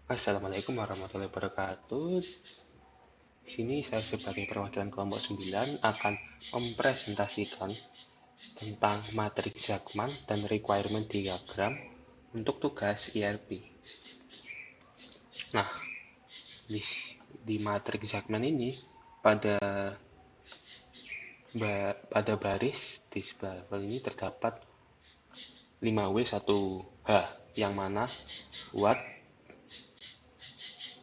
Assalamualaikum warahmatullahi wabarakatuh. Di sini saya sebagai perwakilan kelompok 9 akan mempresentasikan tentang matriks Zachman dan requirement diagram untuk tugas ERP. Nah, di matriks Zachman ini pada baris di sebelah level ini terdapat 5W 1H yang mana what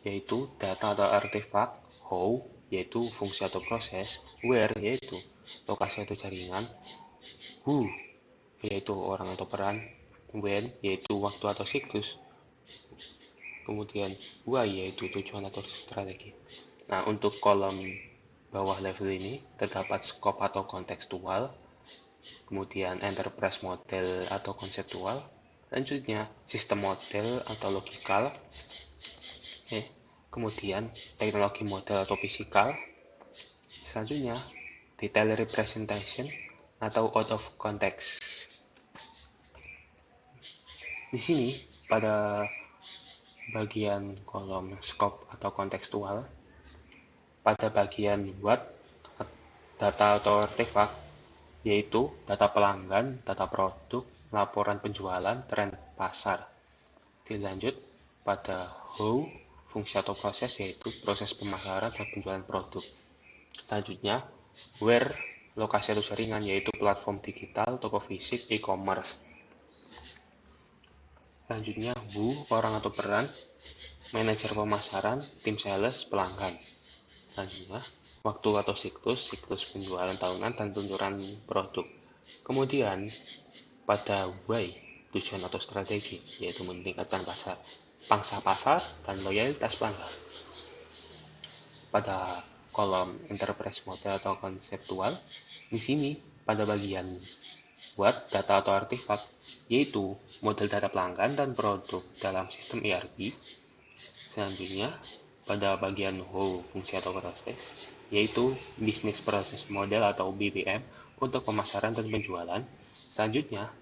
yaitu data atau artefak, how yaitu fungsi atau proses, where yaitu lokasi atau jaringan, who yaitu orang atau peran, when yaitu waktu atau siklus, kemudian why yaitu tujuan atau strategi. Nah, untuk kolom bawah level ini terdapat scope atau kontekstual, kemudian enterprise model atau konseptual, selanjutnya sistem model atau logikal, kemudian teknologi model atau fisikal, selanjutnya detail representation atau out of context. Di sini pada bagian kolom scope atau kontekstual, pada bagian what data atau artefak yaitu data pelanggan, data produk, laporan penjualan, tren pasar. Dilanjut pada how fungsi atau proses yaitu proses pemasaran dan penjualan produk. Selanjutnya where lokasi atau jaringan yaitu platform digital, toko fisik, e-commerce. Selanjutnya who orang atau peran, manajer pemasaran, tim sales, pelanggan. Selanjutnya waktu atau siklus penjualan tahunan dan tuntunan produk. Kemudian pada why tujuan atau strategi yaitu meningkatkan pangsa pasar dan loyalitas pelanggan. Pada kolom enterprise model atau konseptual, di sini pada bagian what data atau artefak yaitu model data pelanggan dan produk dalam sistem ERP. Selanjutnya pada bagian how fungsi atau proses yaitu business process model atau BPM untuk pemasaran dan penjualan. Selanjutnya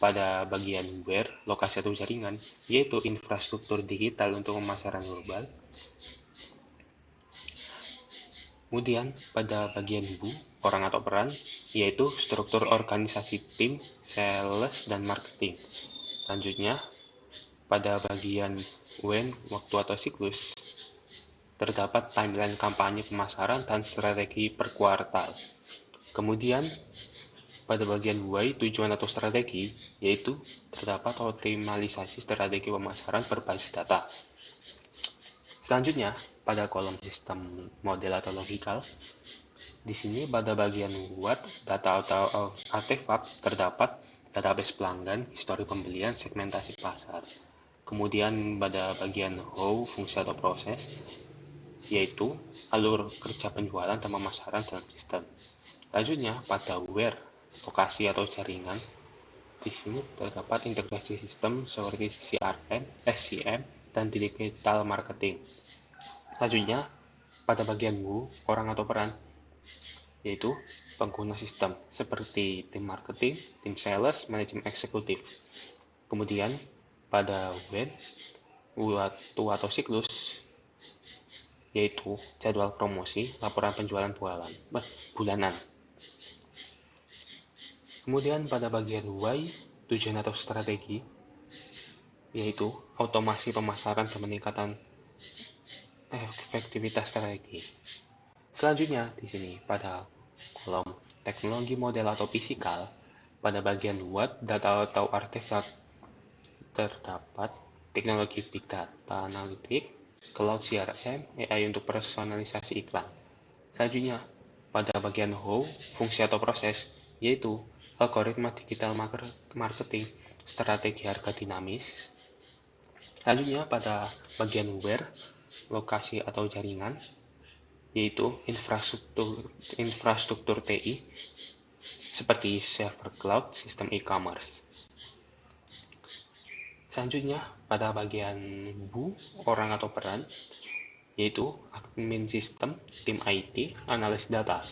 pada bagian where lokasi atau jaringan yaitu infrastruktur digital untuk pemasaran global. Kemudian pada bagian who orang atau peran yaitu struktur organisasi tim, sales, dan marketing. Selanjutnya pada bagian when waktu atau siklus terdapat timeline kampanye pemasaran dan strategi per kuartal. Kemudian pada bagian why tujuan atau strategi yaitu terdapat optimalisasi strategi pemasaran berbasis data. Selanjutnya pada kolom sistem model atau logikal, di sini pada bagian what data atau artefak terdapat database pelanggan, histori pembelian, segmentasi pasar. Kemudian pada bagian how fungsi atau proses yaitu alur kerja penjualan dan pemasaran dalam sistem. Selanjutnya pada where lokasi atau jaringan, di sini terdapat integrasi sistem seperti CRM, SCM, dan digital marketing. Selanjutnya pada bagian who orang atau peran yaitu pengguna sistem seperti tim marketing, tim sales, manajemen eksekutif. Kemudian pada when waktu atau siklus yaitu jadwal promosi, laporan penjualan bulanan. Kemudian pada bagian why tujuan atau strategi yaitu otomasi pemasaran dan peningkatan efektivitas strategi. Selanjutnya di sini pada kolom teknologi model atau fisikal, pada bagian what data atau artefak terdapat teknologi big data analitik, cloud CRM, AI untuk personalisasi iklan. Selanjutnya pada bagian how fungsi atau proses yaitu algoritma digital marketing, strategi harga dinamis. Selanjutnya pada bagian where lokasi atau jaringan yaitu infrastruktur TI seperti server cloud, sistem e-commerce. Selanjutnya pada bagian who orang atau peran yaitu admin sistem, tim IT, analis data.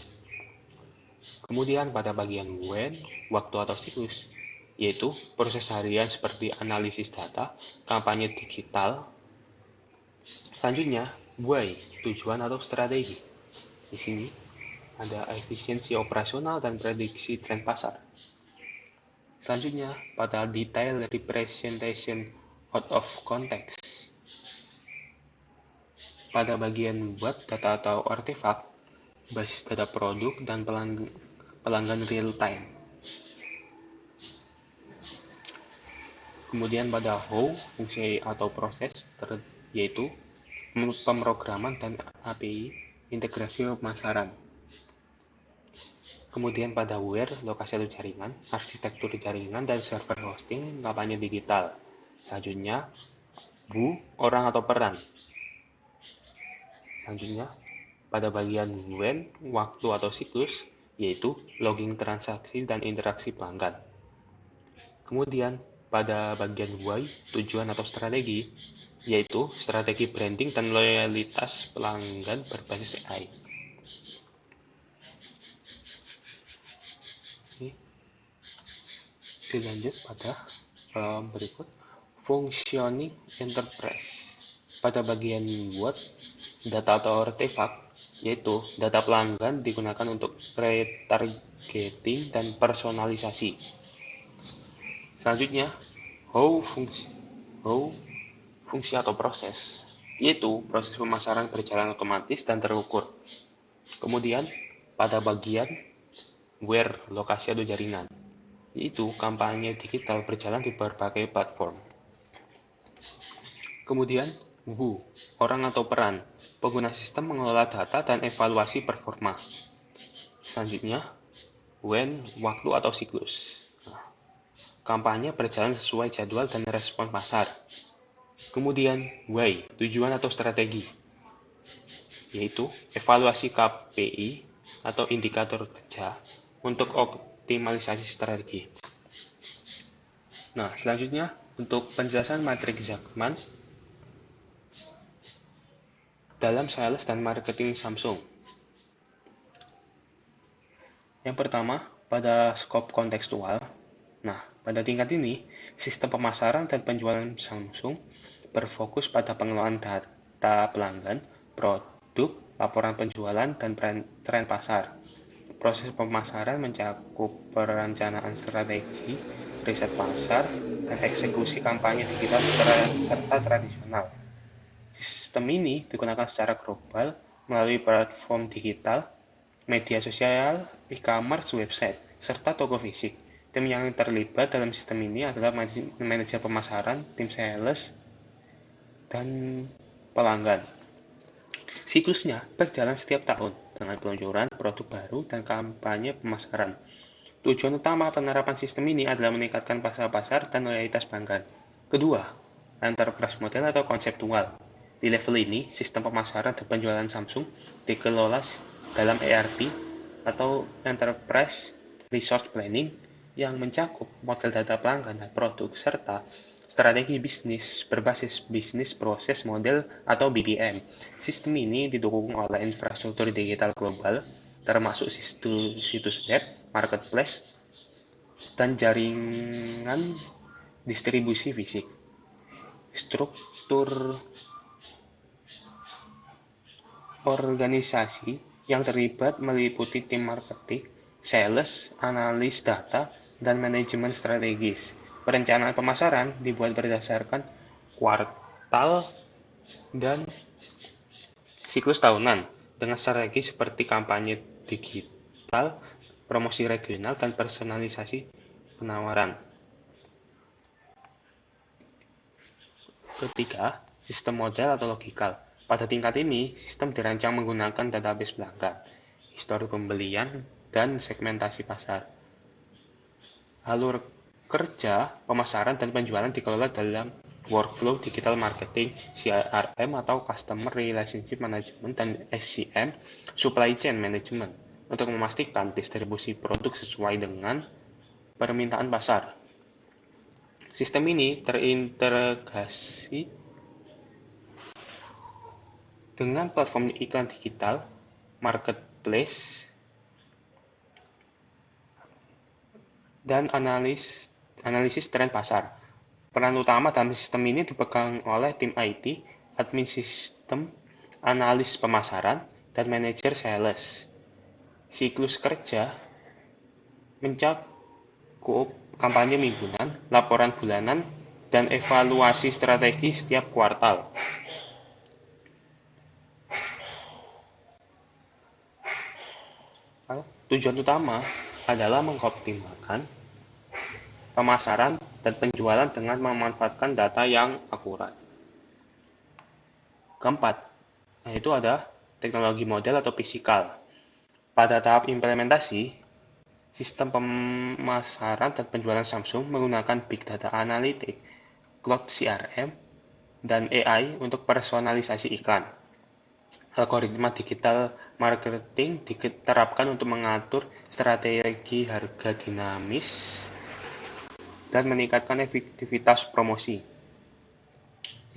Kemudian pada bagian when waktu atau siklus yaitu proses harian seperti analisis data, kampanye digital, Selanjutnya, why, tujuan atau strategi. Di sini ada efisiensi operasional dan prediksi tren pasar. Selanjutnya, pada detail representation out of context. Pada bagian buat data atau artefak, basis data produk dan pelanggan real time. Kemudian pada how, fungsi atau proses, yaitu pemrograman dan API, integrasi pemasaran. Kemudian pada where, lokasi atau jaringan, arsitektur jaringan dan server hosting, kampanye digital. Selanjutnya, who, orang atau peran. Selanjutnya, pada bagian when, waktu atau siklus, yaitu logging transaksi dan interaksi pelanggan. Kemudian, pada bagian why, tujuan atau strategi, yaitu strategi branding dan loyalitas pelanggan berbasis AI. Dilanjut pada berikut, functioning enterprise. Pada bagian buat data atau artefak, yaitu data pelanggan digunakan untuk retargeting dan personalisasi. Selanjutnya, how, fungsi atau proses, yaitu proses pemasaran berjalan otomatis dan terukur. Kemudian, pada bagian where, lokasi atau jaringan, yaitu kampanye digital berjalan di berbagai platform. Kemudian, who, orang atau peran, pengguna sistem mengelola data dan evaluasi performa. Selanjutnya, when, waktu atau siklus. Kampanye berjalan sesuai jadwal dan respon pasar. Kemudian, why, tujuan atau strategi, yaitu evaluasi KPI atau indikator kerja untuk optimalisasi strategi. Nah, selanjutnya untuk penjelasan matriks Zachman dalam sales dan marketing Samsung. Yang pertama, pada skop kontekstual. Nah, pada tingkat ini, sistem pemasaran dan penjualan Samsung berfokus pada pengelolaan data pelanggan, produk, laporan penjualan, dan tren pasar. Proses pemasaran mencakup perencanaan strategi, riset pasar, dan eksekusi kampanye digital serta tradisional. Sistem ini digunakan secara global melalui platform digital, media sosial, e-commerce, website, serta toko fisik. Tim yang terlibat dalam sistem ini adalah manajer pemasaran, tim sales, dan pelanggan. Siklusnya berjalan setiap tahun dengan peluncuran produk baru dan kampanye pemasaran. Tujuan utama penerapan sistem ini adalah meningkatkan pasar dan loyalitas pelanggan. Kedua, enterprise model atau konseptual. Di level ini, sistem pemasaran dan penjualan Samsung dikelola dalam ERP atau Enterprise Resource Planning yang mencakup model data pelanggan dan produk serta strategi bisnis berbasis bisnis proses model atau BPM. Sistem ini didukung oleh infrastruktur digital global, termasuk situs web, marketplace, dan jaringan distribusi fisik. Struktur organisasi yang terlibat meliputi tim marketing, sales, analis data, dan manajemen strategis. Perencanaan pemasaran dibuat berdasarkan kuartal dan siklus tahunan dengan strategi seperti kampanye digital, promosi regional, dan personalisasi penawaran. Ketiga, sistem model atau logikal. Pada tingkat ini, sistem dirancang menggunakan database pelanggan, histori pembelian, dan segmentasi pasar. Alur kerja, pemasaran, dan penjualan dikelola dalam workflow digital marketing, CRM atau Customer Relationship Management, dan SCM, Supply Chain Management, untuk memastikan distribusi produk sesuai dengan permintaan pasar. Sistem ini terintegrasi dengan platform iklan digital, marketplace, dan analisis tren pasar. Peran utama dalam sistem ini dipegang oleh tim IT, admin sistem, analis pemasaran, dan manajer sales. Siklus kerja mencakup kampanye mingguan, laporan bulanan, dan evaluasi strategi setiap kuartal. Tujuan utama adalah mengoptimalkan pemasaran dan penjualan dengan memanfaatkan data yang akurat. Keempat, yaitu ada teknologi model atau fisikal. Pada tahap implementasi, sistem pemasaran dan penjualan Samsung menggunakan Big Data Analytics, Cloud CRM, dan AI untuk personalisasi iklan. Algoritma digital marketing diterapkan untuk mengatur strategi harga dinamis dan meningkatkan efektivitas promosi.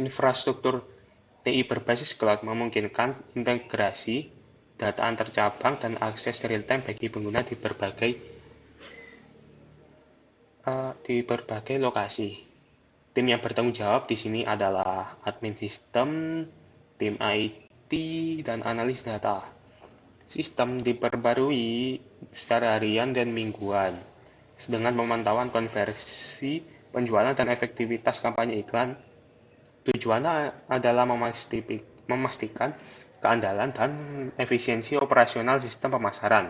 Infrastruktur TI berbasis cloud memungkinkan integrasi data antar cabang dan akses real-time bagi pengguna di berbagai lokasi. Tim yang bertanggung jawab di sini adalah admin sistem, tim IT, dan analis data. Sistem diperbarui secara harian dan mingguan, dengan pemantauan konversi, penjualan, dan efektivitas kampanye iklan. Tujuannya adalah memastikan keandalan dan efisiensi operasional sistem pemasaran.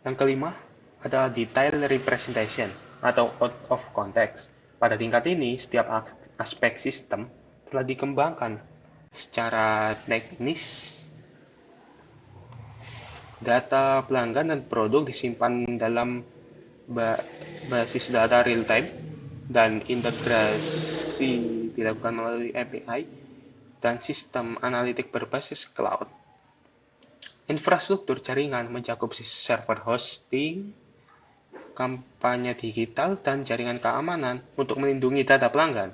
Yang kelima, adalah detail representation atau out of context. Pada tingkat ini, setiap aspek sistem telah dikembangkan secara teknis. Data pelanggan dan produk disimpan dalam basis data real-time dan integrasi dilakukan melalui API dan sistem analitik berbasis cloud. Infrastruktur jaringan mencakup server hosting, kampanye digital, dan jaringan keamanan untuk melindungi data pelanggan.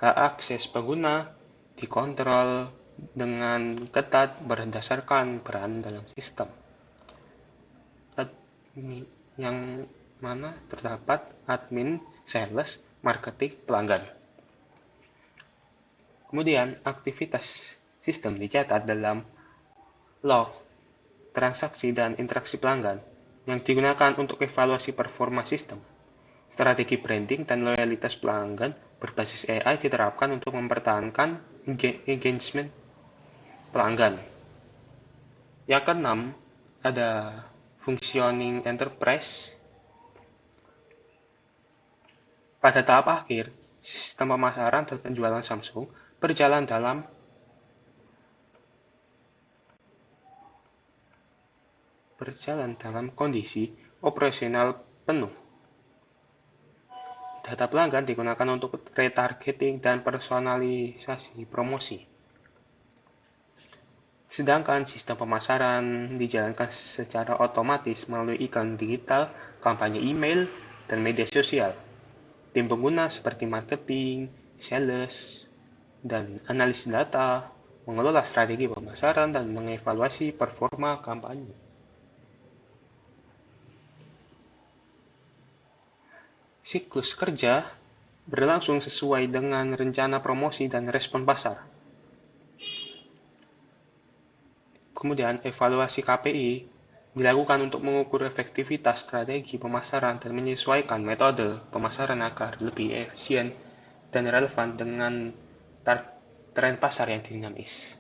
Hak akses pengguna dikontrol dengan ketat berdasarkan peran dalam sistem, yang mana terdapat admin, sales, marketing, pelanggan. Kemudian, aktivitas sistem dicatat dalam log, transaksi, dan interaksi pelanggan yang digunakan untuk evaluasi performa sistem. Strategi branding dan loyalitas pelanggan berbasis AI diterapkan untuk mempertahankan engagement pelanggan. Yang keenam, ada functioning enterprise. Pada tahap akhir, sistem pemasaran dan penjualan Samsung berjalan dalam kondisi operasional penuh. Data pelanggan digunakan untuk retargeting dan personalisasi promosi. Sedangkan sistem pemasaran dijalankan secara otomatis melalui iklan digital, kampanye email, dan media sosial. Tim pengguna seperti marketing, sales, dan analis data mengelola strategi pemasaran dan mengevaluasi performa kampanye. Siklus kerja berlangsung sesuai dengan rencana promosi dan respon pasar. Kemudian, evaluasi KPI dilakukan untuk mengukur efektivitas strategi pemasaran dan menyesuaikan metode pemasaran agar lebih efisien dan relevan dengan tren pasar yang dinamis.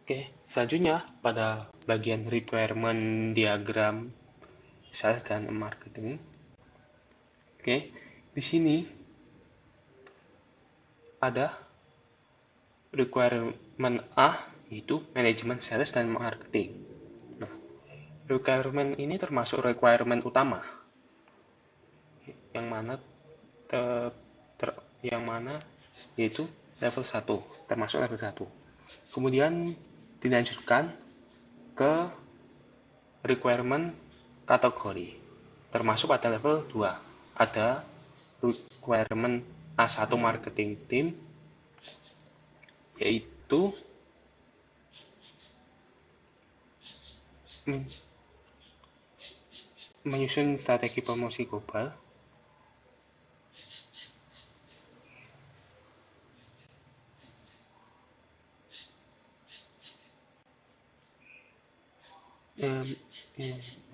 Oke, selanjutnya pada bagian requirement diagram sales dan marketing. Oke, di sini ada requirement A, yaitu manajemen sales dan marketing. Nah, requirement ini termasuk requirement utama, yang mana yaitu level 1, termasuk level 1. Kemudian dilanjutkan ke requirement kategori, termasuk pada level 2. Ada requirement A1 marketing team, yaitu menyusun strategi promosi global.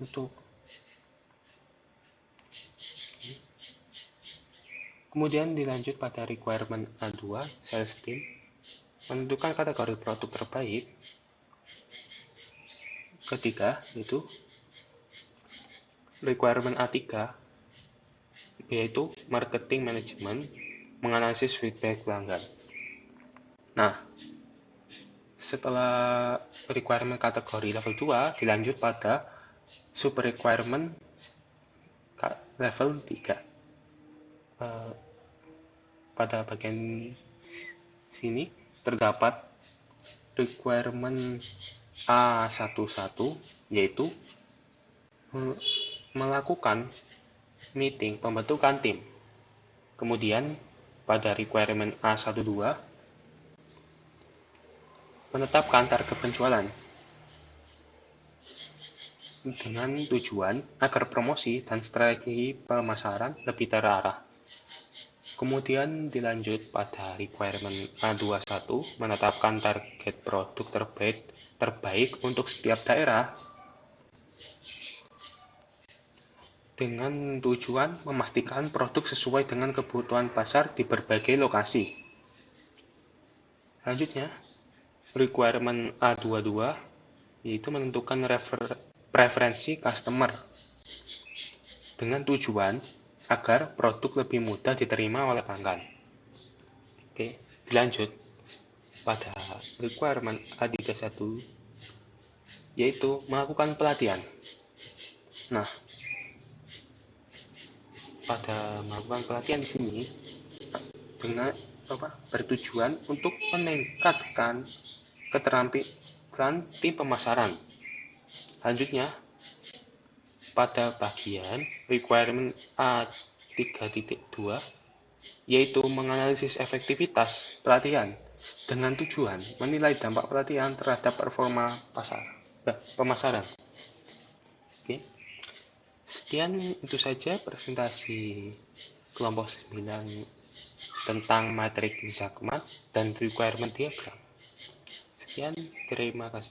Untuk kemudian dilanjut pada requirement A2, sales team menentukan kategori produk terbaik. Ketiga itu requirement A3, yaitu marketing management menganalisis feedback pelanggan. Nah, setelah requirement kategori level 2 dilanjut pada sub requirement level 3. Pada bagian sini terdapat requirement A11, yaitu melakukan meeting pembentukan tim. Kemudian pada requirement A12 menetapkan target penjualan dengan tujuan agar promosi dan strategi pemasaran lebih terarah. Kemudian dilanjut pada requirement A21 menetapkan target produk terbaik untuk setiap daerah dengan tujuan memastikan produk sesuai dengan kebutuhan pasar di berbagai lokasi. Selanjutnya, requirement A22 yaitu menentukan preferensi customer dengan tujuan agar produk lebih mudah diterima oleh pelanggan. Oke, dilanjut pada requirement A31 yaitu melakukan pelatihan. Nah, pada melakukan pelatihan di sini dengan bertujuan untuk meningkatkan keterampilan tim pemasaran. Selanjutnya, pada bagian requirement A3.2 yaitu menganalisis efektivitas pelatihan dengan tujuan menilai dampak pelatihan terhadap performa pemasaran. Oke. Sekian itu saja presentasi kelompok 9 tentang matrik Zachman dan requirement diagram. Sekian, terima kasih.